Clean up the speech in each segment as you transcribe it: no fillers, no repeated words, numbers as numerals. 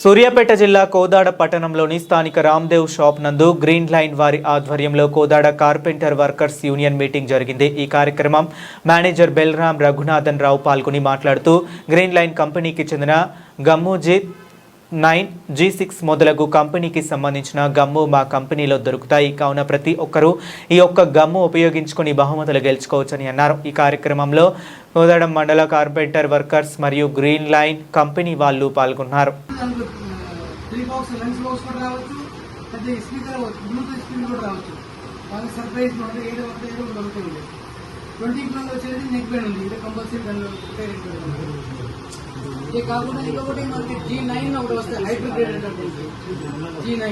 సూర్యాపేట జిల్లా కోదాడ పట్టణంలోని స్థానిక రామ్దేవ్ షాప్ నందు గ్రీన్ లైన్ వారి ఆధ్వర్యంలో Kodad carpenter workers union meeting జరిగింది। ఈ కార్యక్రమం మేనేజర్ బెల్రామ్ రఘునాథన్ రావు పాల్గొని మాట్లాడుతూ గ్రీన్ లైన్ కంపెనీకి చెందిన గమ్ము G9 G6 మొదలగు కంపెనీకి సంబంధించిన గమ్ము మా కంపెనీలో దొరుకుతాయి కావున ప్రతి ఒక్కరూ ఈ ఒక్క గమ్ము ఉపయోగించుకొని బహుమతులు గెలుచుకోవచ్చని అన్నారు। ఈ కార్యక్రమంలో కోదాడ మండల కార్పెంటర్ వర్కర్స్ మరియు గ్రీన్ లైన్ కంపెనీ వాళ్ళు పాల్గొన్నారు। ये काకుండా ఇంకొకటి మనకి G9 ఒకటి వస్తాయి హైబ్రిడ్ గ్రేడ్ అంటే G9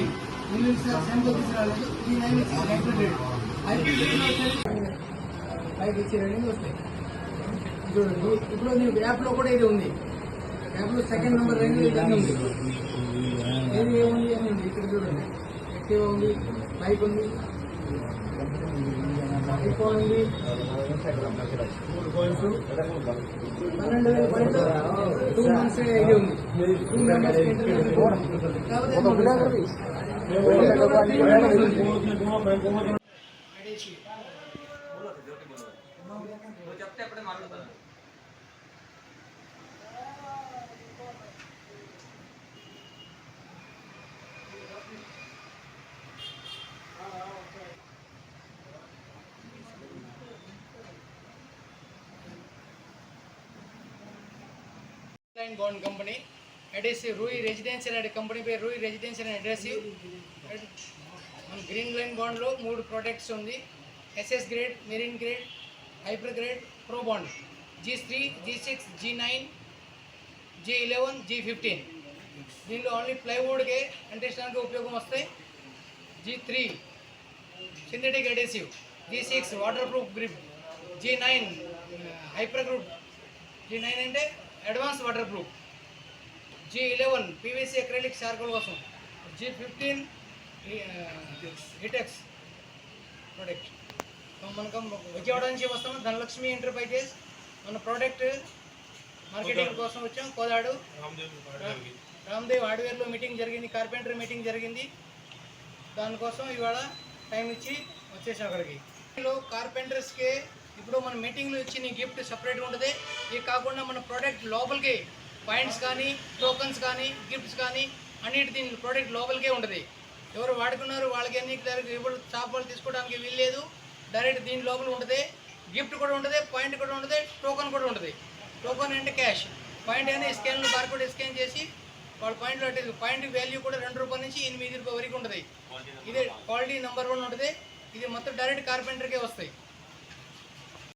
ఇంగ్లీష్ శాంపుల్ తీసుకురాలేదు G9 వచ్చి హైబ్రిడ్ గ్రేడ్ లో వచ్చేది పైకి ఇచ్చి రెండు వస్తాయి చూడండి। ఇప్పుడు నీకు యాప్ లో కూడా ఇది ఉంది, యాప్ లో సెకండ్ నెంబర్ రెండు ఇది ఉంది, ఏది ఏముంది అని ఉంది ఇక్కడ చూడండి। యాక్టివ్ ఉంది, బైక్ ఉంది, ఐఫోన్ ఉంది, 12,000 పాయింట్ 2 మంత్స్ ఇది ఉంది। 2 members line bond company adhesive रूई रेजिडेंशियल अने कंपनी पे रूई रेजिडेंशियल अने एडेसिव मन ग्रीन लाइन बॉन्ड लो मूड प्रोडक्ट्स उंदी SS grade marine grade hyper grade pro bond G3 G6 G9 G11 G15 దీనిలో ఓన్లీ ప్లైవుడ్ కే అంటించడానికి ఉపయోగం వస్తాయి। G3 synthetic adhesive, G6 water proof grip, G9 hyper grip, G9 అంటే advance water proof, G11 PVC acrylic charcoal కోసం, G15 హిటెక్స్ product. మనకు విజయవాడ నుంచి వస్తాము Dhanalakshmi enterprises, మన product marketing కోసం వచ్చాం। కోదాడు రామ్దేవ్ హార్డ్వేర్లో మీటింగ్ జరిగింది, కార్పెంటర్ మీటింగ్ జరిగింది, దానికోసం ఇవాళ టైం ఇచ్చి వచ్చేసాం అక్కడికి। కార్పెంటర్స్కి ఇప్పుడు మన మీటింగ్లో ఇచ్చిన గిఫ్ట్ సపరేట్గా ఉంటుంది। ఇది కాకుండా మన ప్రోడక్ట్ లోపలికి పాయింట్స్ కానీ టోకన్స్ కానీ గిఫ్ట్స్ కానీ అన్నిటి దీని ప్రోడక్ట్ లోపలికే ఉంటుంది। ఎవరు వాడుకున్నారు వాళ్ళకి అన్ని ఇప్పుడు షాప్ వాళ్ళు తీసుకోవడానికి వీల్లేదు, డైరెక్ట్ దీని లోపల ఉంటుంది। గిఫ్ట్ కూడా ఉంటుంది, పాయింట్ కూడా ఉంటుంది, టోకన్ కూడా ఉంటుంది। టోకన్ అంటే క్యాష్, పాయింట్ అని స్కాన్లో బార్కోడ్ స్కాన్ చేసి వాళ్ళ పాయింట్లో పాయింట్ వాల్యూ కూడా ₹2 నుంచి ₹8 వరకు ఉంటుంది। ఇది క్వాలిటీ నెంబర్ 1 ఉంటుంది। ఇది మొత్తం డైరెక్ట్ కార్పెంటర్కే వస్తాయి।